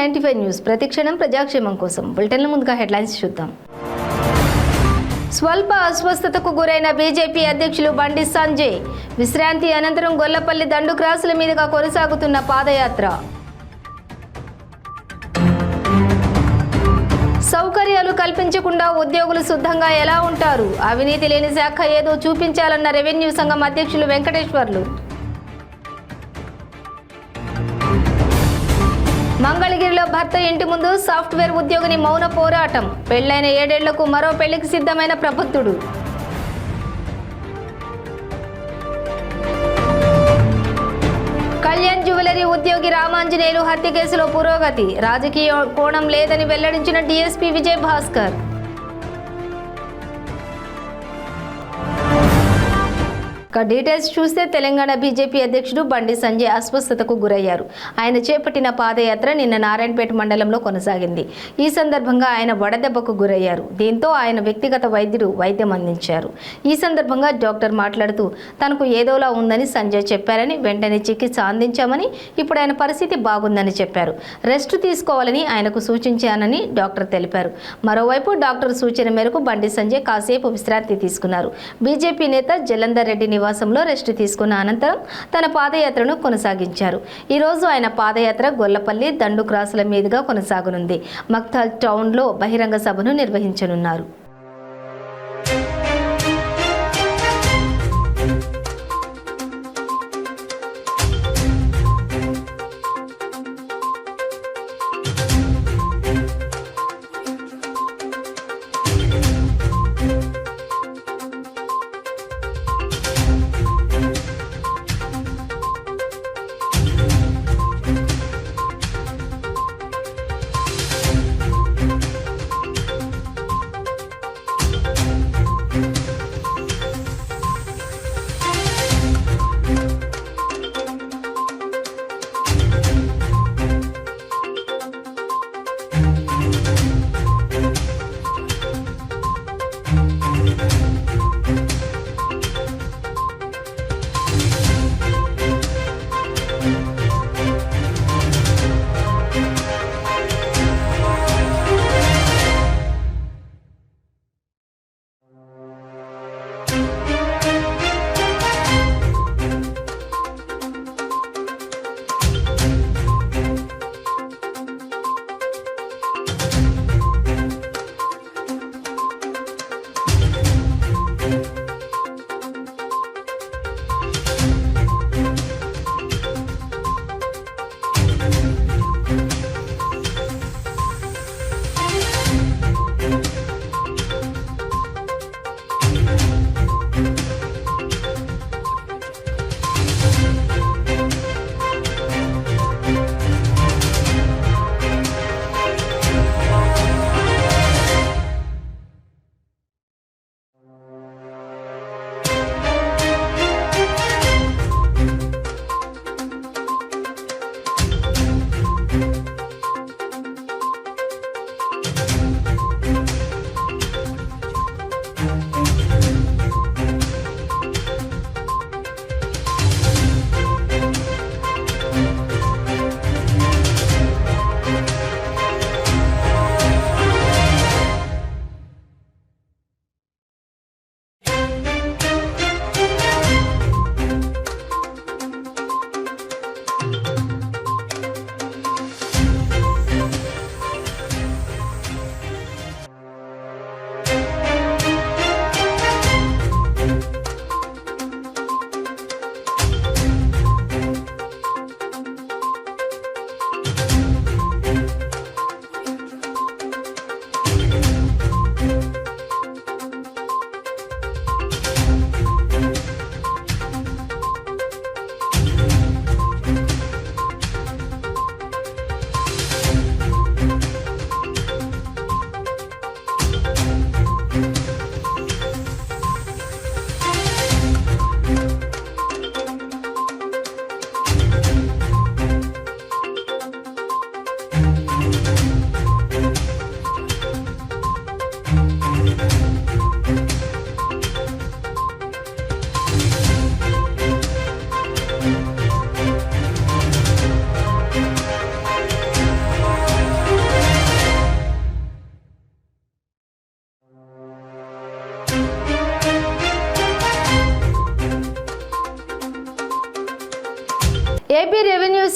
95 news ప్రతిక్షణం ప్రజాక్షేమం కోసం బులెటిన్ల ముందుగా హెడ్లైన్స్ చూద్దాం. స్వల్ప అస్వస్థతకు గురైన బీజేపీ అధ్యక్షులు బండి సంజయ్ విశ్రాంతి అనంతరం గొల్లపల్లి దండు క్రాసుల మీదుగా కొనసాగుతున్న పాదయాత్ర. సౌకర్యాలు కల్పించకుండా ఉద్యోగులు శుద్ధంగా ఎలా ఉంటారు? అవినీతి లేని శాఖ ఏదో చూపించాలన్న రెవెన్యూ సంఘం అధ్యక్షులు వెంకటేశ్వర్లు. మంగళగిరిలో భర్త ఇంటి ముందు సాఫ్ట్వేర్ ఉద్యోగిని మౌన పోరాటం. పెళ్లైన 7 ఏళ్లకు మరో పెళ్లికి సిద్ధమైన ప్రబుద్ధుడు. కళ్యాణ్ జ్యువెలరీ ఉద్యోగి రామాంజనేయులు హత్య కేసులో పురోగతి. రాజకీయ కోణం లేదని వెల్లడించిన డీఎస్పీ విజయ్ భాస్కర్. డీటెయిల్స్ చూస్తే తెలంగాణ బీజేపీ అధ్యక్షుడు బండి సంజయ్ అస్వస్థతకు గురయ్యారు. ఆయన చేపట్టిన పాదయాత్ర నిన్న నారాయణపేట మండలంలో కొనసాగింది. ఈ సందర్భంగా ఆయన వడదెబ్బకు గురయ్యారు. దీంతో ఆయన వ్యక్తిగత వైద్యుడు వైద్యం అందించారు. ఈ సందర్భంగా డాక్టర్ మాట్లాడుతూ తనకు ఏదోలా ఉందని సంజయ్ చెప్పారని, వెంటనే చికిత్స అందించామని, ఇప్పుడు ఆయన పరిస్థితి బాగుందని చెప్పారు. రెస్ట్ తీసుకోవాలని ఆయనకు సూచించానని డాక్టర్ తెలిపారు. మరోవైపు డాక్టర్ సూచన మేరకు బండి సంజయ్ కాసేపు విశ్రాంతి తీసుకున్నారు. బీజేపీ నేత జలంధర్ రెడ్డి నివాసంలో రెస్ట్ తీసుకున్న అనంతరం తన పాదయాత్రను కొనసాగించారు. ఈ రోజు ఆయన పాదయాత్ర గొల్లపల్లి దండు క్రాసుల మీదుగా కొనసాగనుంది. మక్తల్ టౌన్లో బహిరంగ సభను నిర్వహించనున్నారు.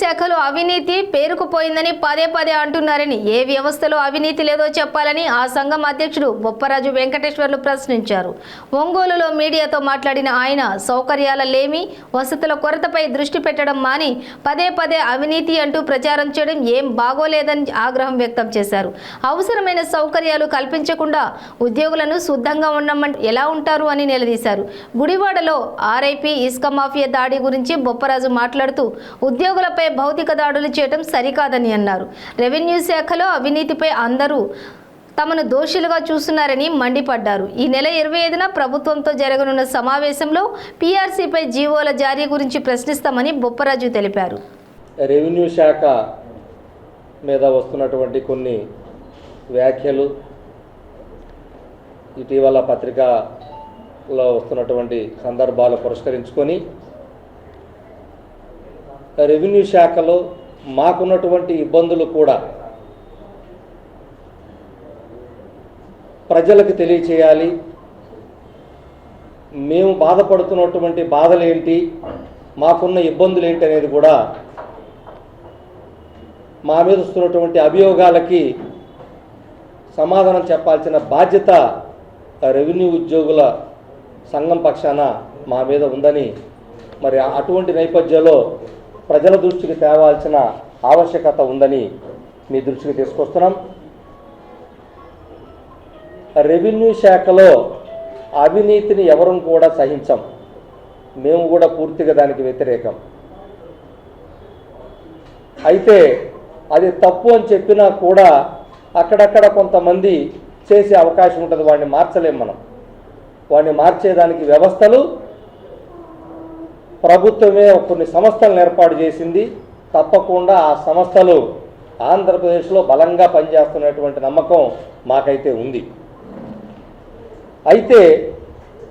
శాఖలో అవినీతి పేరుకుపోయిందని పదే పదే అంటున్నారని, ఏ వ్యవస్థలో అవినీతి లేదో చెప్పాలని ఆ సంఘం అధ్యక్షుడు బొప్పరాజు వెంకటేశ్వర్లు ప్రశ్నించారు. ఒంగోలులో మీడియాతో మాట్లాడిన ఆయన సౌకర్యాల లేమి, వసతుల కొరతపై దృష్టి పెట్టడం మాని పదే పదే అవినీతి అంటూ ప్రచారం చేయడం ఏం బాగోలేదని ఆగ్రహం వ్యక్తం చేశారు. అవసరమైన సౌకర్యాలు కల్పించకుండా ఉద్యోగులను శుద్ధంగా ఉండమంటే ఎలా ఉంటారు అని నిలదీశారు. గుడివాడలో ఆర్ఐపి ఇసుక మాఫియా దాడి గురించి బొప్పరాజు మాట్లాడుతూ ఉద్యోగులపై భౌతిక దాడులు చేయడం సరికాదని అన్నారు. రెవెన్యూ శాఖలో అవినీతిపై అందరూ తమను దోషులుగా చూస్తున్నారని మండిపడ్డారు. ఈ నెల 25న ప్రభుత్వంతో జరగనున్న సమావేశంలో పీఆర్సీపై జీవోల జారీ గురించి ప్రశ్నిస్తామని బొప్పరాజు తెలిపారు. రెవెన్యూ శాఖ మీద వస్తున్నటువంటి కొన్ని వ్యాఖ్యలు, ఇటీవల పత్రికలో వస్తున్నటువంటి సందర్భాలు పురస్కరించుకొని రెవెన్యూ శాఖలో మాకున్నటువంటి ఇబ్బందులు కూడా ప్రజలకు తెలియచేయాలి. మేము బాధపడుతున్నటువంటి బాధలేంటి, మాకున్న ఇబ్బందులు ఏంటి అనేది కూడా మా మీద వస్తున్నటువంటి అభియోగాలకి సమాధానం చెప్పాల్సిన బాధ్యత రెవెన్యూ ఉద్యోగుల సంఘం పక్షాన మా మీద ఉందని, మరి అటువంటి నేపథ్యంలో ప్రజల దృష్టికి తేవాల్సిన ఆవశ్యకత ఉందని మీ దృష్టికి తీసుకొస్తున్నాం. రెవెన్యూ శాఖలో అవినీతిని ఎవరూ కూడా సహించం. మేము కూడా పూర్తిగా దానికి వ్యతిరేకం. అయితే అది తప్పు అని చెప్పినా కూడా అక్కడక్కడ కొంతమంది చేసే అవకాశం ఉంటుంది. వాడిని మార్చలేం మనం. వాడిని మార్చేదానికి వ్యవస్థలు, ప్రభుత్వమే కొన్ని సంస్థలను ఏర్పాటు చేసింది. తప్పకుండా ఆ సంస్థలు ఆంధ్రప్రదేశ్లో బలంగా పనిచేస్తున్నటువంటి నమ్మకం మాకైతే ఉంది. అయితే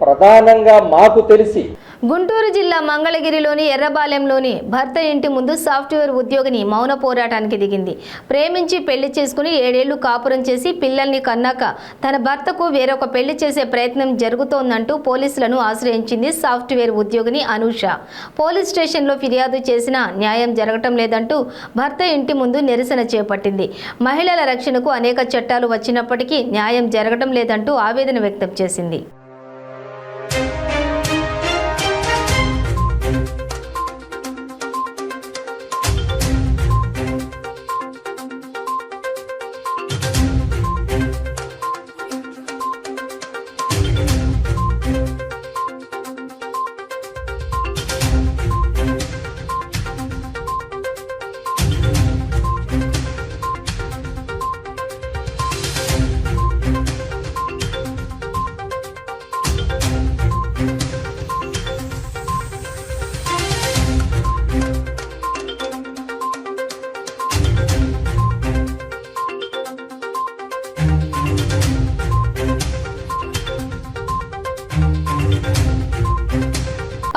ప్రధానంగా మాకు తెలిసి గుంటూరు జిల్లా మంగళగిరిలోని ఎర్రబాలెంలోని భర్త ఇంటి ముందు సాఫ్ట్వేర్ ఉద్యోగిని మౌన పోరాటానికి దిగింది. ప్రేమించి పెళ్లి చేసుకుని 7 ఏళ్లు కాపురం చేసి పిల్లల్ని కన్నాక తన భర్తకు వేరొక పెళ్లి చేసే ప్రయత్నం జరుగుతోందంటూ పోలీసులను ఆశ్రయించింది సాఫ్ట్వేర్ ఉద్యోగిని అనూష. పోలీస్ స్టేషన్లో ఫిర్యాదు చేసినా న్యాయం జరగటం లేదంటూ భర్త ఇంటి ముందు నిరసన చేపట్టింది. మహిళల రక్షణకు అనేక చట్టాలు వచ్చినప్పటికీ న్యాయం జరగటం లేదంటూ ఆవేదన వ్యక్తం చేసింది.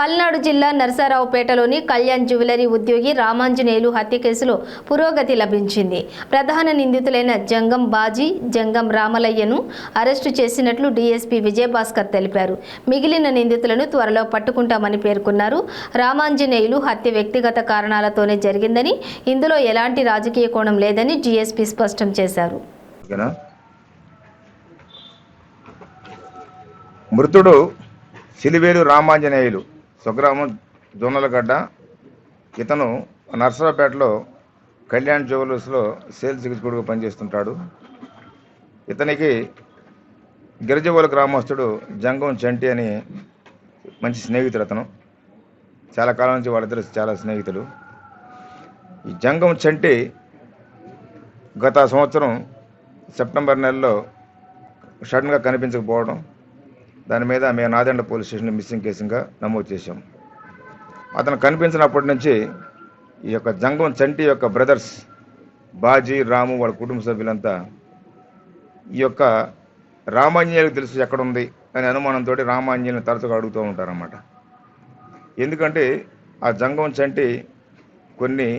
పల్నాడు జిల్లా నరసరావుపేటలోని కళ్యాణ్ జ్యువెలరీ ఉద్యోగి రామాంజనేయులు హత్య కేసులో పురోగతి లభించింది. ప్రధాన నిందితులైన జంగం బాజీ, జంగం రామలయ్యను అరెస్టు చేసినట్లు డీఎస్పీ విజయభాస్కర్ తెలిపారు. మిగిలిన నిందితులను త్వరలో పట్టుకుంటామని పేర్కొన్నారు. రామాంజనేయులు హత్య వ్యక్తిగత కారణాలతోనే జరిగిందని, ఇందులో ఎలాంటి రాజకీయ కోణం లేదని డీఎస్పీ స్పష్టం చేశారు. మృతుడు సిలివేలు రామాంజనేయులు స్వగ్రామం జొన్నలగడ్డ. ఇతను నర్సరావుపేటలో కళ్యాణ్ జ్యువెలర్స్లో సేల్స్ ఎగ్జిక్యూటివ్గా పనిచేస్తుంటాడు. ఇతనికి గిరిజవోలు గ్రామస్తుడు జంగం చంటి అని మంచి స్నేహితుడు. అతను చాలా కాలం నుంచి వాళ్ళిద్దరు చాలా స్నేహితులు. ఈ జంగం చంటి గత సంవత్సరం సెప్టెంబర్ నెలలో సడన్గా కనిపించకపోవడం, దాని మీద మేము నాదెండ్ల పోలీస్ స్టేషన్లో మిస్సింగ్ కేసుగా నమోదు చేశాం. అతను కనిపించినప్పటి నుంచి ఈ యొక్క జంగం చంటి యొక్క బ్రదర్స్ బాజీ, రాము, వాళ్ళ కుటుంబ సభ్యులంతా ఈ యొక్క రామాంజనేయులకు తెలుసు ఎక్కడుంది అనే అనుమానంతో రామాంజనేయుని తరచుగా అడుగుతూ ఉంటారన్నమాట. ఎందుకంటే ఆ జంగం చంటి కొన్ని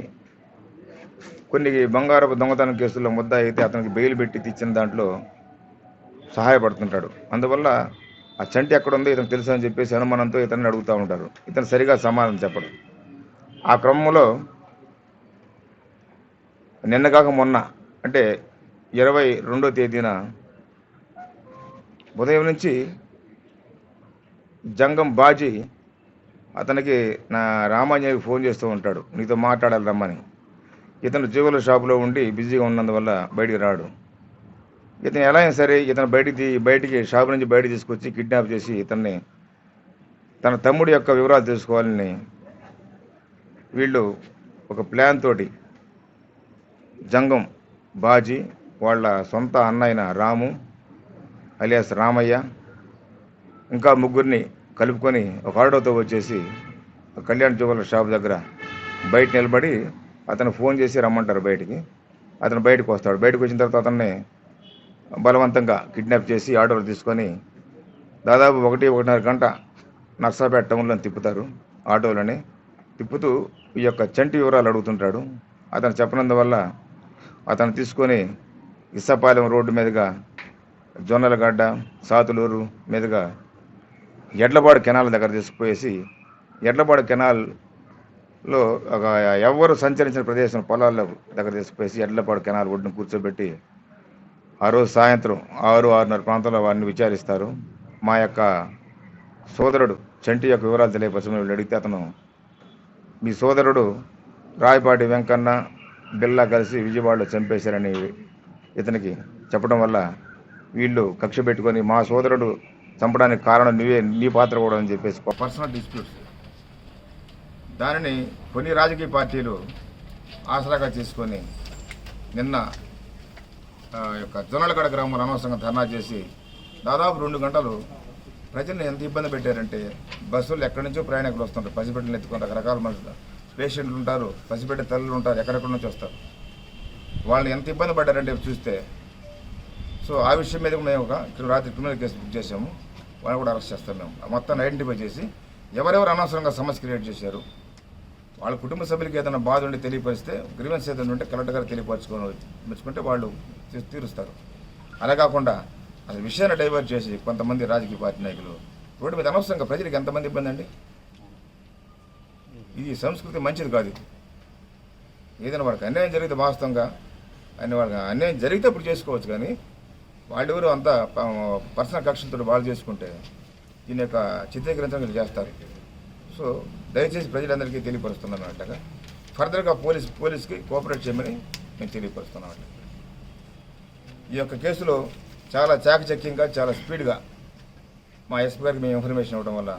బంగారపు దొంగతనం కేసుల్లో ముద్ద అయితే అతనికి బెయిల్ పెట్టి తెచ్చిన దాంట్లో సహాయపడుతుంటాడు. అందువల్ల ఆ చంటి ఎక్కడుందో ఇతను తెలుసు అని చెప్పేసి అనుమానంతో ఇతన్ని అడుగుతూ ఉంటారు. ఇతను సరిగా సమాధానం చెప్పడు. ఆ క్రమంలో నిన్న కాక మొన్న అంటే 22వ తేదీన ఉదయం నుంచి జంగం బాజీ అతనికి నా రామాంజనేయుకి ఫోన్ చేస్తూ ఉంటాడు, నీతో మాట్లాడాలి రమ్మని. ఇతను జ్యువెలరీ షాపులో ఉండి బిజీగా ఉన్నందువల్ల బయటికి రాడు. ఇతను ఎలా అయినా సరే ఇతను బయటికి షాపు నుంచి బయటికి తీసుకొచ్చి కిడ్నాప్ చేసి ఇతన్ని తన తమ్ముడి యొక్క వివరాలు తెలుసుకోవాలని వీళ్ళు ఒక ప్లాన్ తోటి జంగం బాజీ వాళ్ళ సొంత అన్న అయిన రాము అలియాస్ రామయ్య ఇంకా ముగ్గురిని కలుపుకొని ఒక ఆటోతో వచ్చేసి కళ్యాణ్ జ్యువెలరీ షాప్ దగ్గర బయట నిలబడి అతను ఫోన్ చేసి రమ్మంటారు బయటికి. అతను బయటకు వస్తాడు. బయటకు వచ్చిన తర్వాత అతన్ని బలవంతంగా కిడ్నాప్ చేసి ఆటోలో తీసుకొని దాదాపు 1-1.5 గంట నర్సాపేట టౌన్లో తిప్పుతారు. ఆటోలని తిప్పుతూ ఈ యొక్క చంటి వివరాలు అడుగుతుంటాడు. అతను చెప్పనందువల్ల అతను తీసుకొని ఇస్సాపాలెం రోడ్డు మీదుగా జొన్నలగడ్డ సాతులూరు మీదుగా ఎడ్లపాడు కెనాల్ దగ్గర తీసుకుపోయేసి ఎడ్లపాడు కెనాల్లో ఎవరు సంచరించిన ప్రదేశం పొలాల దగ్గర తీసుకుపోయేసి ఎడ్లపాడు కెనాల్ ఒడ్డును కూర్చోబెట్టి ఆ రోజు సాయంత్రం 6-6:30 ప్రాంతంలో వారిని విచారిస్తారు. మా యొక్క సోదరుడు చంటి యొక్క వివరాలు తెలియపరచమని వీళ్ళు అడిగితే అతను మీ సోదరుడు రాయపాటి వెంకన్న బిల్లా కలిసి విజయవాడలో చంపేశారని ఇతనికి చెప్పడం వల్ల వీళ్ళు కక్ష పెట్టుకొని మా సోదరుడు చంపడానికి కారణం నీ పాత్ర కూడా అని చెప్పేసి పర్సనల్ డిస్ప్యూట్స్ దానిని కొన్ని రాజకీయ పార్టీలు ఆసరాగా చేసుకొని నిన్న యొక్క జొన్నలగడ గ్రామంలో అనవసరంగా ధర్నా చేసి దాదాపు 2 గంటలు ప్రజల్ని ఎంత ఇబ్బంది పెట్టారంటే బస్సులు ఎక్కడి నుంచో ప్రయాణికులు వస్తుంటారు, పసిబిడ్డలు ఎత్తుకొని రకరకాల మనుషులు పేషెంట్లు ఉంటారు, పసిబిడ్డ తల్లులు ఉంటారు, ఎక్కడెక్కడి నుంచి వస్తారు. వాళ్ళని ఎంత ఇబ్బంది పడ్డారంటే చూస్తే. సో ఆ విషయం మీద మేము ఒక రాత్రి క్రిమినల్ కేసు బుక్ చేసాము. వాళ్ళని కూడా అరెస్ట్ చేస్తాం. మేము మొత్తాన్ని ఐడెంటిఫై చేసి ఎవరెవరు అనవసరంగా సమస్య క్రియేట్ చేశారు, వాళ్ళ కుటుంబ సభ్యులకి ఏదైనా బాధ ఉండి తెలియపరిస్తే గ్రీవెన్స్ ఏదైనా ఉంటే కలెక్టర్ గారు తెలియపరచుకుంటే వాళ్ళు తీరుస్తారు. అలా కాకుండా అసలు విషయాన్ని డైవర్ట్ చేసి కొంతమంది రాజకీయ పార్టీ నాయకులు రోడ్డు మీద అనవసరంగా ప్రజలకు ఎంతమంది ఇబ్బంది అండి. ఇది సంస్కృతి మంచిది కాదు. ఇది ఏదైనా వాళ్ళకి అన్యాయం జరిగితే వాస్తవంగా వాళ్ళకి అన్యాయం జరిగితే ఇప్పుడు చేసుకోవచ్చు, కానీ వాళ్ళెవరు అంతా పర్సనల్ కక్షలతో వాళ్ళు చేసుకుంటే దీని యొక్క చిత్రీకరించడం వీళ్ళు చేస్తారు. సో దయచేసి ప్రజలందరికీ తెలియపరుస్తున్నాను అన్నట్టుగా ఫర్దర్గా పోలీస్కి కోఆపరేట్ చేయమని మేము తెలియపరుస్తున్నాం. ఈ యొక్క కేసులో చాలా చాకచక్యంగా చాలా స్పీడ్గా మా ఎస్పీ గారికి మేము ఇన్ఫర్మేషన్ ఇవ్వడం వల్ల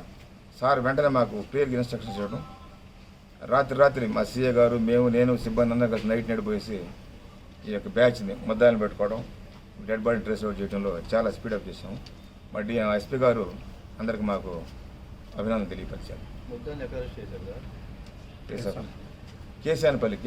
సార్ వెంటనే మాకు క్లియర్గా ఇన్స్ట్రక్షన్స్ ఇవ్వడం, రాత్రి మా సీఏ గారు నేను సిబ్బంది అందరూ కలిసి నైట్ పోయేసి ఈ యొక్క బ్యాచ్ని ముద్దాయిలను పెట్టుకోవడం, డెడ్ బాడీ ట్రేస్ అవుట్ చేయడంలో చాలా స్పీడప్ చేసాము. మా ఎస్పీ గారు అందరికి మాకు అభినందన తెలియపరిచారు. కేశానపల్లి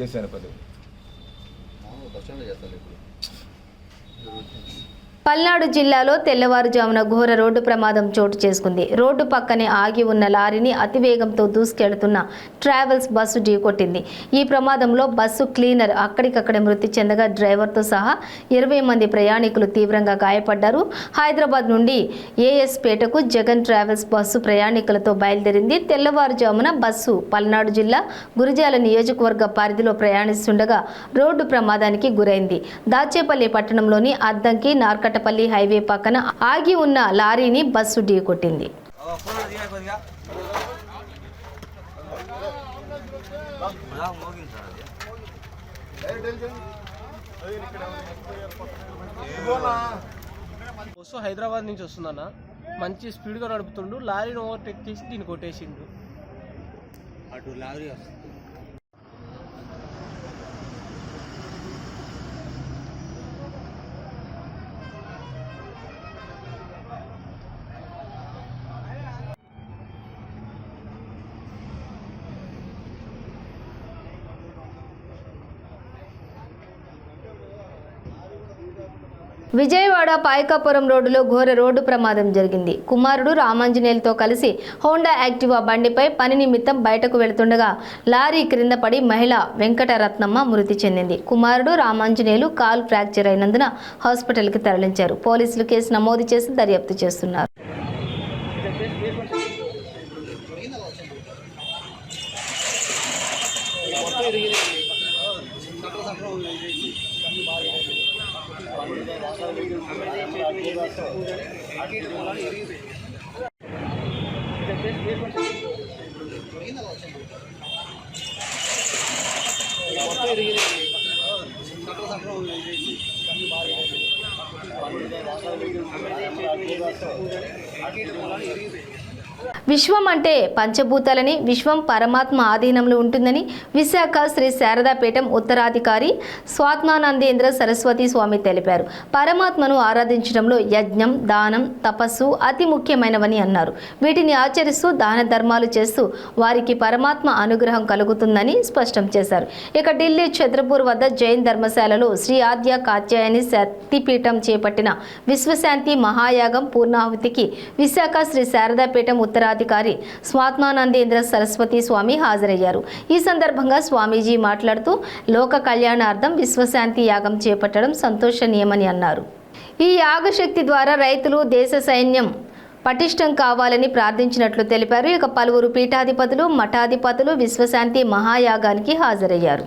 పల్నాడు జిల్లాలో తెల్లవారుజామున ఘోర రోడ్డు ప్రమాదం చోటు చేసుకుంది. రోడ్డు పక్కనే ఆగి ఉన్న లారీని అతివేగంతో దూసుకెళ్తున్న ట్రావెల్స్ బస్సు ఢీకొట్టింది. ఈ ప్రమాదంలో బస్సు క్లీనర్ అక్కడికక్కడే మృతి చెందగా డ్రైవర్తో సహా 20 మంది ప్రయాణికులు తీవ్రంగా గాయపడ్డారు. హైదరాబాద్ నుండి ఏఎస్పేటకు జగన్ ట్రావెల్స్ బస్సు ప్రయాణికులతో బయలుదేరింది. తెల్లవారుజామున బస్సు పల్నాడు జిల్లా గురిజాల నియోజకవర్గ పరిధిలో ప్రయాణిస్తుండగా రోడ్డు ప్రమాదానికి గురైంది. దాచేపల్లి పట్టణంలోని అద్దంకి నార్కట పల్లి హైవే పక్కన ఆగి ఉన్న లారీని బస్సు ఢీకొట్టింది. హైదరాబాద్ నుంచి వస్తుందన్న, మంచి స్పీడ్గా నడుపుతుండు, లారీని ఓవర్టేక్ చేసి దీన్ని కొట్టేసిండు. అటు లారీ వస్తుంది. విజయవాడ పాయకాపురం రోడ్డులో ఘోర రోడ్డు ప్రమాదం జరిగింది. కుమారుడు రామాంజనేయులతో కలిసి హోండా యాక్టివా బండిపై పని నిమిత్తం బయటకు వెళుతుండగా లారీ క్రింద పడి మహిళ వెంకటరత్నమ్మ మృతి చెందింది. కుమారుడు రామాంజనేయులు కాలు ఫ్రాక్చర్ అయినందున హాస్పిటల్కి తరలించారు. పోలీసులు కేసు నమోదు చేసి దర్యాప్తు చేస్తున్నారు. విశ్వం అంటే పంచభూతాలని, విశ్వం పరమాత్మ ఆధీనంలో ఉంటుందని విశాఖ శ్రీ శారదాపీఠం ఉత్తరాధికారి స్వాత్మానందేంద్ర సరస్వతి స్వామి తెలిపారు. పరమాత్మను ఆరాధించడంలో యజ్ఞం, దానం, తపస్సు అతి ముఖ్యమైనవని అన్నారు. వీటిని ఆచరిస్తూ దాన ధర్మాలు చేస్తూ వారికి పరమాత్మ అనుగ్రహం కలుగుతుందని స్పష్టం చేశారు. ఇక ఢిల్లీ ఛత్రపూర్ వద్ద జైన్ ధర్మశాలలో శ్రీ ఆద్య కాత్యాయని శక్తిపీఠం చేపట్టిన విశ్వశాంతి మహాయాగం పూర్ణాహుతికి విశాఖ శ్రీ శారదాపీఠం ఉత్తరాధికారి స్వాత్మానందేంద్ర సరస్వతి స్వామి హాజరయ్యారు. ఈ సందర్భంగా స్వామీజీ మాట్లాడుతూ లోక కళ్యాణార్థం విశ్వశాంతి యాగం చేపట్టడం సంతోషనీయమని అన్నారు. ఈ యాగశక్తి ద్వారా రైతులు, దేశ సైన్యం పటిష్టం కావాలని ప్రార్థించినట్లు తెలిపారు. ఇక పలువురు పీఠాధిపతులు, మఠాధిపతులు విశ్వశాంతి మహాయాగానికి హాజరయ్యారు.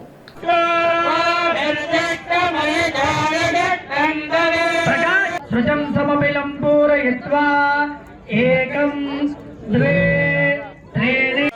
సృజం సమపిలం పూరయిత్వా ఏకం ద్వే త్రీణి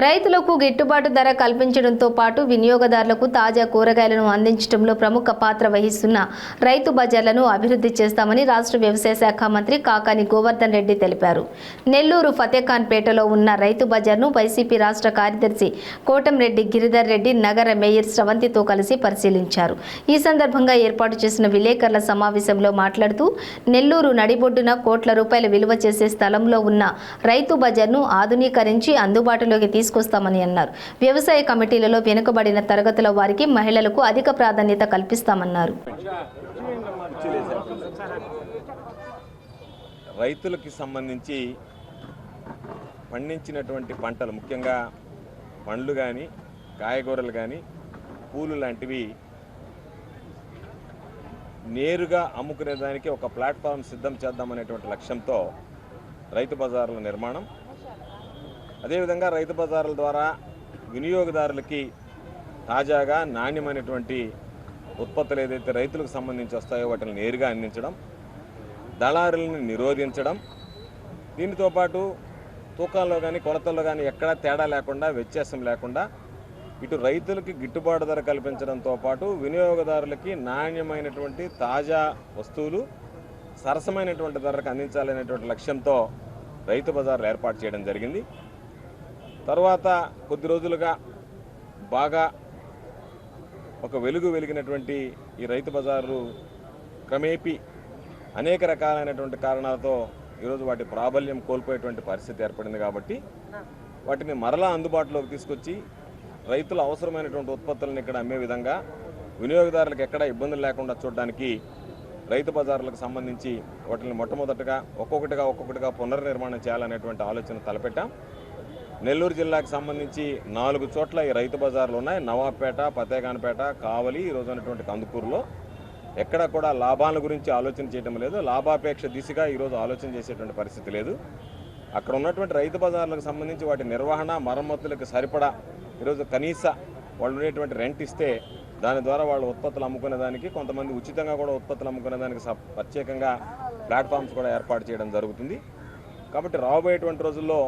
రైతులకు గిట్టుబాటు ధర కల్పించడంతో పాటు వినియోగదారులకు తాజా కూరగాయలను అందించడంలో ప్రముఖ పాత్ర వహిస్తున్న రైతు బజార్లను అభివృద్ధి చేస్తామని రాష్ట్ర వ్యవసాయ శాఖ మంత్రి కాకాని గోవర్ధన్ రెడ్డి తెలిపారు. నెల్లూరు ఫతేఖాన్పేటలో ఉన్న రైతు బజార్ను వైసీపీ రాష్ట్ర కార్యదర్శి కోటంరెడ్డి గిరిధర్ రెడ్డి నగర మేయర్ శ్రవంతితో కలిసి పరిశీలించారు. ఈ సందర్భంగా ఏర్పాటు చేసిన విలేకరుల సమావేశంలో మాట్లాడుతూ నెల్లూరు నడిబొడ్డున కోట్ల రూపాయల విలువ చేసే స్థలంలో ఉన్న రైతు బజార్ను ఆధునీకరించి అందుబాటులోకి తీసుకొస్తామని అన్నారు. వ్యవసాయ కమిటీలలో వెనుకబడిన తరగతుల వారికి, మహిళలకు అధిక ప్రాధాన్యత కల్పిస్తామన్నారు. రైతులకి సంబంధించి పండించినటువంటి పంటలు, ముఖ్యంగా పండ్లు కానీ, కాయగూరలు కానీ, పూలు లాంటివి నేరుగా అమ్ముకునేదానికి ఒక ప్లాట్ఫామ్ సిద్ధం చేద్దామనేటువంటి లక్ష్యంతో రైతు బజార్ల నిర్మాణం, అదేవిధంగా రైతు బజార్ల ద్వారా వినియోగదారులకి తాజాగా నాణ్యమైనటువంటి ఉత్పత్తులు ఏదైతే రైతులకు సంబంధించి వస్తాయో వాటిని నేరుగా అందించడం, దళారులను నిరోధించడం, దీనితో పాటు తూకాల్లో కానీ కొలతల్లో కానీ ఎక్కడా తేడా లేకుండా, వ్యత్యాసం లేకుండా ఇటు రైతులకి గిట్టుబాటు ధర కల్పించడంతో పాటు వినియోగదారులకి నాణ్యమైనటువంటి తాజా వస్తువులు సరసమైనటువంటి ధరకు అందించాలనేటువంటి లక్ష్యంతో రైతు బజార్లు ఏర్పాటు చేయడం జరిగింది. తర్వాత కొద్ది రోజులుగా బాగా ఒక వెలిగినటువంటి ఈ రైతు బజారు క్రమేపీ అనేక రకాలైనటువంటి కారణాలతో ఈరోజు వాటి ప్రాబల్యం కోల్పోయేటువంటి పరిస్థితి ఏర్పడింది. కాబట్టి వాటిని మరలా అందుబాటులోకి తీసుకొచ్చి రైతులు అవసరమైనటువంటి ఉత్పత్తులను ఇక్కడ అమ్మే విధంగా, వినియోగదారులకు ఎక్కడా ఇబ్బందులు లేకుండా చూడడానికి రైతు బజార్లకు సంబంధించి వాటిని మొట్టమొదటిగా ఒక్కొక్కటిగా పునర్నిర్మాణం చేయాలనేటువంటి ఆలోచన తలపెట్టాం. నెల్లూరు జిల్లాకు సంబంధించి 4 చోట్ల ఈ రైతు బజార్లు ఉన్నాయి. నవాబ్పేట, ఫతేఖాన్పేట, కావలి, ఈరోజు ఉన్నటువంటి కందుకూరులో ఎక్కడ కూడా లాభాల గురించి ఆలోచన చేయడం లేదు. లాభాపేక్ష దిశగా ఈరోజు ఆలోచన చేసేటువంటి పరిస్థితి లేదు. అక్కడ ఉన్నటువంటి రైతు బజార్లకు సంబంధించి వాటి నిర్వహణ, మరమ్మతులకు సరిపడా ఈరోజు కనీస వాళ్ళు ఉండేటువంటి రెంట్ ఇస్తే దాని ద్వారా వాళ్ళు ఉత్పత్తులు అమ్ముకునేదానికి, కొంతమంది ఉచితంగా కూడా ఉత్పత్తులు అమ్ముకునేదానికి ప్రత్యేకంగా ప్లాట్ఫామ్స్ కూడా ఏర్పాటు చేయడం జరుగుతుంది. కాబట్టి రాబోయేటువంటి రోజుల్లో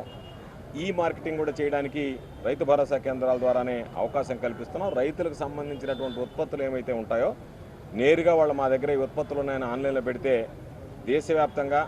ఈ మార్కెటింగ్ కూడా చేయడానికి రైతు భరోసా కేంద్రాల ద్వారానే అవకాశం కల్పిస్తున్నాం. రైతులకు సంబంధించినటువంటి ఉత్పత్తులు ఏమైతే ఉంటాయో నేరుగా వాళ్ళు మా దగ్గర ఈ ఉత్పత్తులు ఉన్నాయని ఆన్లైన్లో పెడితే దేశవ్యాప్తంగా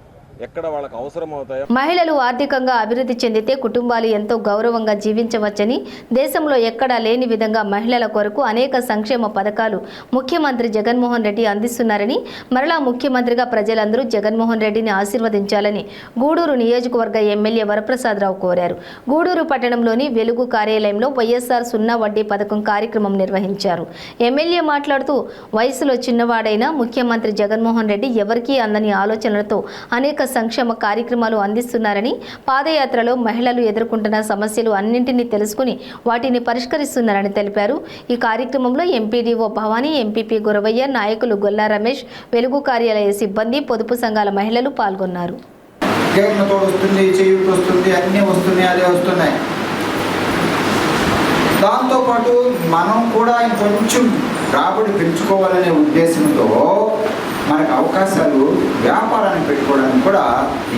ఎక్కడ వాళ్ళకి అవసరం అవుతాయో. మహిళలు ఆర్థికంగా అభివృద్ధి చెందితే కుటుంబాలు ఎంతో గౌరవంగా జీవించవచ్చని, దేశంలో ఎక్కడా లేని విధంగా మహిళల కొరకు అనేక సంక్షేమ పథకాలు ముఖ్యమంత్రి జగన్మోహన్ రెడ్డి అందిస్తున్నారని, మరలా ముఖ్యమంత్రిగా ప్రజలందరూ జగన్మోహన్ రెడ్డిని ఆశీర్వదించాలని గూడూరు నియోజకవర్గ ఎమ్మెల్యే వరప్రసాదరావు కోరారు. గూడూరు పట్టణంలోని వెలుగు కార్యాలయంలో వైఎస్ఆర్ సున్నా వడ్డీ పథకం కార్యక్రమం నిర్వహించారు. ఎమ్మెల్యే మాట్లాడుతూ, వయసులో చిన్నవాడైన ముఖ్యమంత్రి జగన్మోహన్ రెడ్డి ఎవరికీ అందని ఆలోచనలతో అనేక సంక్షేమ కార్యక్రమాలు అందిస్తున్నారని, పాదయాత్రలో మహిళలు ఎదుర్కొంటున్న సమస్యలు అన్నింటినీ తెలుసుకుని వాటిని పరిష్కరిస్తున్నారని తెలిపారు. ఈ కార్యక్రమంలో ఎంపీడీఓ భవానీ, ఎంపీపీ గురవయ్య, నాయకులు గొల్లా రమేష్, వెలుగు కార్యాలయ సిబ్బంది, పొదుపు సంఘాల మహిళలు పాల్గొన్నారు. దాంతోపాటు మనం కూడా ఇంకొంచెం రాబడి పెంచుకోవాలనే ఉద్దేశంతో మనకు అవకాశాలు వ్యాపారాన్ని పెట్టుకోవడానికి కూడా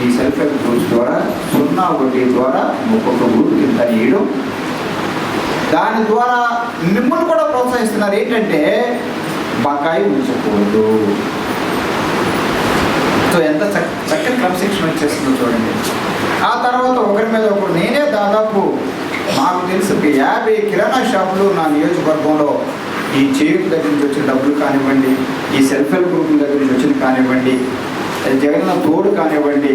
ఈ సెల్ఫ్ హెల్ప్ గ్రూప్స్ ద్వారా సున్నా వడ్డీ ద్వారా ఒక్కొక్క గ్రూప్ కింద ఇవ్వడం, దాని ద్వారా మిమ్మల్ని కూడా ప్రోత్సహిస్తున్నారు. ఏంటంటే బకాయి ఉంచకూడదు. సో ఎంత చక్కని క్రమశిక్షణ వచ్చేస్తుందో చూడండి. ఆ తర్వాత ఒకరి మీద ఒకరు నేనే దాదాపు మాకు తెలిసి 50 కిరాణా షాపులు నా నియోజకవర్గంలో ఈ చేయూత దగ్గర నుంచి వచ్చిన డబ్బులు కానివ్వండి, ఈ సెల్ఫ్ హెల్ప్ గ్రూపుల దగ్గర నుంచి వచ్చిన కానివ్వండి, జగన్ తోడు కానివ్వండి,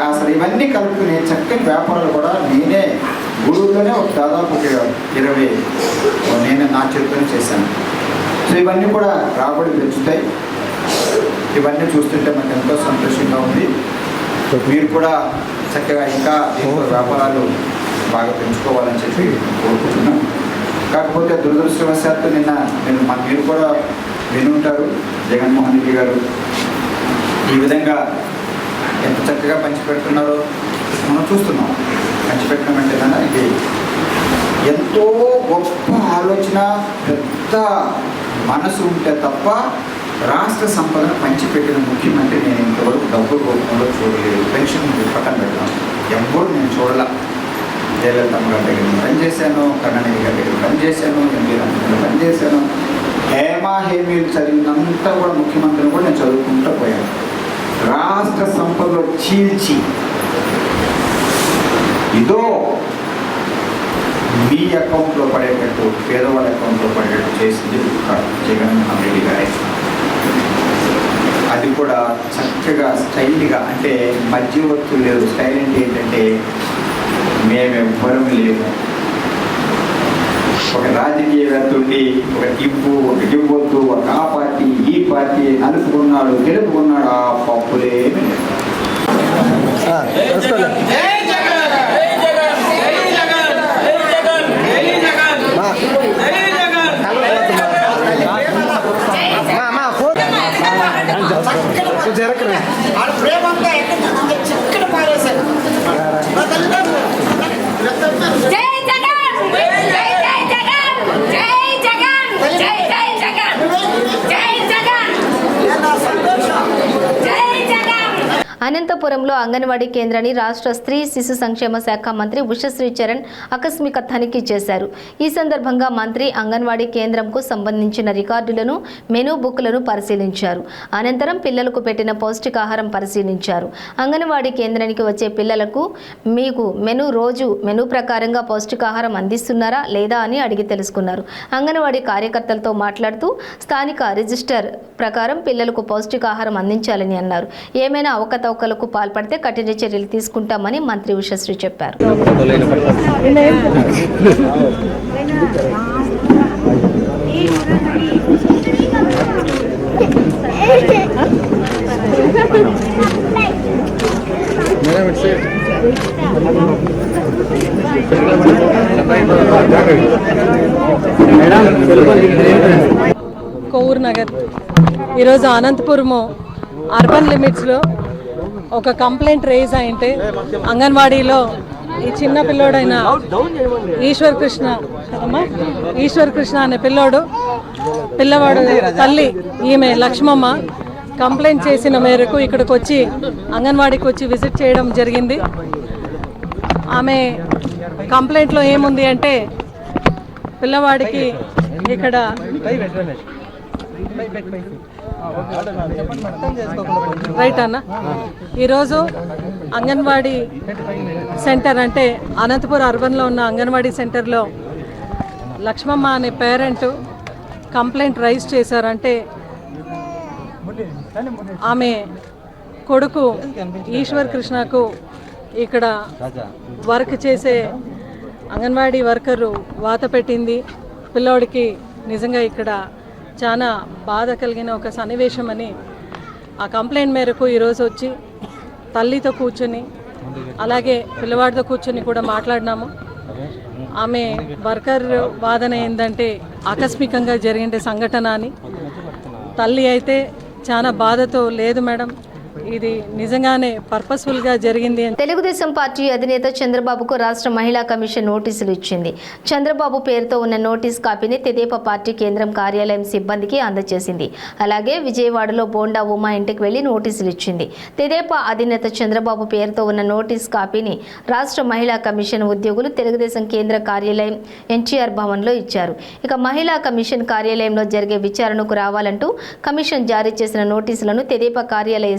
అసలు ఇవన్నీ కలుపుకునే చక్కని వ్యాపారాలు కూడా నేనే గూడూరులోనే దాదాపు 20 నేనే నా చేతితోనే చేశాను. సో ఇవన్నీ కూడా రాబడి పెంచుతాయి. ఇవన్నీ చూస్తుంటే మనకు ఎంతో సంతోషంగా ఉంది. మీరు కూడా చక్కగా ఇంకా దీంతో వ్యాపారాలు బాగా పెంచుకోవాలని చెప్పి కోరుకుంటున్నాను. కాకపోతే దురదృష్టవశాత్తు నిన్న మీరు కూడా వినుంటారు, జగన్మోహన్ రెడ్డి గారు ఈ విధంగా ఎంత చక్కగా పంచిపెడుతున్నారో మనం చూస్తున్నాం. పంచిపెట్టడం అంటే ఇది ఎంతో గొప్ప ఆలోచన, పెద్ద మనసు ఉంటే తప్ప రాష్ట్ర సంపదను పంచిపెట్టిన ముఖ్యమంత్రి నేను ఇంతవరకు డబ్బు రూపంలో చూడలేదు. పెన్షన్ పక్కన పెట్టాను, ఎవ్వరూ నేను చూడాల. జయలలితమ్మ గారి దగ్గర పనిచేశాను, కరుణానిధి గారి దగ్గర పనిచేశాను, ఎంపీ దగ్గర పనిచేశాను. హేమీలు చదివినంతా కూడా ముఖ్యమంత్రిని కూడా నేను చదువుకుంటూ పోయాను. రాష్ట్ర సంపదలో చీల్చి ఇదో మీ అకౌంట్లో పడేటట్టు, పేదవాళ్ళ అకౌంట్లో పడేటట్టు చేసింది జగన్మోహన్ రెడ్డి గారే. అది కూడా చక్కగా స్టైల్గా, అంటే మధ్యవర్తులు లేదు. స్టైల్ అంటే ఏంటంటే మేమెవ్వరం లేము. ఒక రాజకీయవేత్తుండి ఒక టిప్పు, ఒక టివ్వొద్దు, ఒక ఆ పార్టీ ఈ పార్టీ, నలుపుకున్నాడు తెలుపుకున్నాడు, ఆ పప్పులేమి లేదు. అనంతపురంలో అంగన్వాడీ కేంద్రాన్ని రాష్ట్ర స్త్రీ శిశు సంక్షేమ శాఖ మంత్రి ఉషశ్రీ చరణ్ ఆకస్మిక తనిఖీ చేశారు. ఈ సందర్భంగా మంత్రి అంగన్వాడీ కేంద్రంకు సంబంధించిన రికార్డులను, మెనూ బుక్లను పరిశీలించారు. అనంతరం పిల్లలకు పెట్టిన పౌష్టికాహారం పరిశీలించారు. అంగన్వాడీ కేంద్రానికి వచ్చే పిల్లలకు మీకు రోజు మెనూ ప్రకారంగా పౌష్టికాహారం అందిస్తున్నారా లేదా అని అడిగి తెలుసుకున్నారు. అంగన్వాడీ కార్యకర్తలతో మాట్లాడుతూ స్థానిక రిజిస్టర్ ప్రకారం పిల్లలకు పౌష్టికాహారం అందించాలని అన్నారు. ఏమైనా అవకతవకలకు పాల్పడితే కఠిన చర్యలు తీసుకుంటామని మంత్రి ఉషశ్రీ చెప్పారు. కోవూరు నగర్ ఈరోజు అనంతపురము అర్బన్ లిమిట్స్లో ఒక కంప్లైంట్ రేజ్ అయింటే అంగన్వాడీలో ఈ చిన్న పిల్లోడైన ఈశ్వర్ కృష్ణ అనే పిల్లవాడు తల్లి ఈమె లక్ష్మమ్మ కంప్లైంట్ చేసిన మేరకు ఇక్కడికి వచ్చి అంగన్వాడీకి వచ్చి విజిట్ చేయడం జరిగింది. ఆమె కంప్లైంట్లో ఏముంది అంటే పిల్లవాడికి ఇక్కడ రైట్ అన్న. ఈరోజు అంగన్వాడీ సెంటర్ అంటే అనంతపురం అర్బన్లో ఉన్న అంగన్వాడీ సెంటర్లో లక్ష్మమ్మ అనే పేరెంట్ కంప్లైంట్ రైజ్ చేశారంటే ఆమె కొడుకు ఈశ్వర్ కృష్ణకు ఇక్కడ వర్క్ చేసే అంగన్వాడీ వర్కరు వాత పెట్టింది. పిల్లోడికి నిజంగా ఇక్కడ చాలా బాధ కలిగిన ఒక సన్నివేశం అని ఆ కంప్లైంట్ మేరకు ఈరోజు వచ్చి తల్లితో కూర్చొని అలాగే పిల్లవాడితో కూర్చొని కూడా మాట్లాడినాము. ఆమె వర్కర్ వాదన ఏంటంటే ఆకస్మికంగా జరిగిన సంఘటన అని. తల్లి అయితే చాలా బాధతో లేదు మేడం, ఇది నిజంగానే పర్పస్ఫుల్గా జరిగింది అని. తెలుగుదేశం పార్టీ అధినేత చంద్రబాబుకు రాష్ట్ర మహిళా కమిషన్ నోటీసులు ఇచ్చింది. చంద్రబాబు పేరుతో ఉన్న నోటీస్ కాపీని తెదేపా పార్టీ కేంద్రం కార్యాలయం సిబ్బందికి అందజేసింది. అలాగే విజయవాడలో బోండా ఉమా ఇంటికి వెళ్లి నోటీసులు ఇచ్చింది. తెదేపా అధినేత చంద్రబాబు పేరుతో ఉన్న నోటీస్ కాపీని రాష్ట్ర మహిళా కమిషన్ ఉద్యోగులు తెలుగుదేశం కేంద్ర కార్యాలయం ఎన్టీఆర్ భవన్లో ఇచ్చారు. ఇక మహిళా కమిషన్ కార్యాలయంలో జరిగే విచారణకు రావాలంటూ కమిషన్ జారీ చేసిన నోటీసులను తెదేపా కార్యాలయ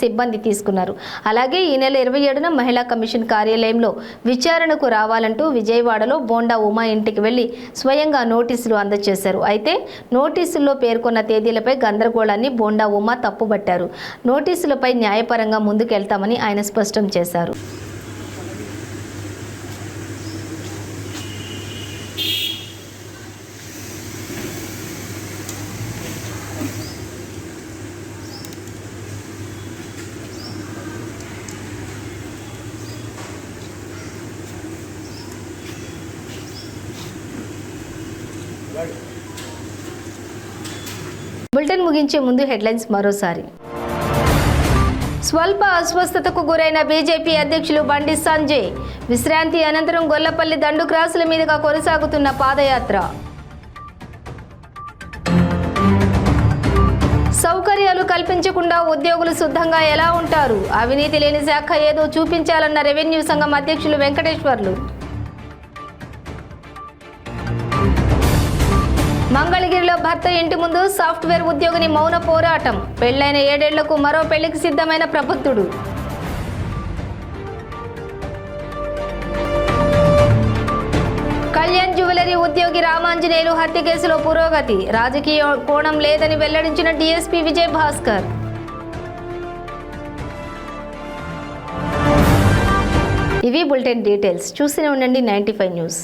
సిబ్బంది తీసుకున్నారు. అలాగే ఈ నెల 27న మహిళా కమిషన్ కార్యాలయంలో విచారణకు రావాలంటూ విజయవాడలో బోండా ఉమా ఇంటికి వెళ్లి స్వయంగా నోటీసులు అందజేశారు. అయితే నోటీసుల్లో పేర్కొన్న తేదీలపై గందరగోళాన్ని బోండా ఉమా తప్పుబట్టారు. నోటీసులపై న్యాయపరంగా ముందుకెళ్తామని ఆయన స్పష్టం చేశారు. బులెటిన్ ముగించే ముందు హెడ్లైన్స్ మరోసారి. స్వల్ప అస్వస్థతకు గురైన బీజేపీ అధ్యక్షులు బండి సంజయ్. విశ్రాంతి అనంతరం గొల్లపల్లి దండు క్రాసుల మీదుగా కొనసాగుతున్న పాదయాత్ర. సౌకర్యాలు కల్పించకుండా ఉద్యోగులు శుద్ధంగా ఎలా ఉంటారు? అవినీతి లేని శాఖ ఏదో చూపించాలన్న రెవెన్యూ సంఘం అధ్యక్షులు వెంకటేశ్వర్లు. మంగళగిరిలో భర్త ఇంటి ముందు సాఫ్ట్వేర్ ఉద్యోగిని మౌన పోరాటం. పెళ్లైన 7 ఏళ్లకు మరో పెళ్లికి సిద్ధమైన ప్రబుద్ధుడు. కళ్యాణ్ జ్యువెలరీ ఉద్యోగి రామాంజనేయులు హత్య కేసులో పురోగతి. రాజకీయ కోణం లేదని వెల్లడించిన డీఎస్పీ విజయ్ భాస్కర్. ఇవి బులెటిన్ డీటెయిల్స్. చూస్తూనే ఉండండి 95 న్యూస్.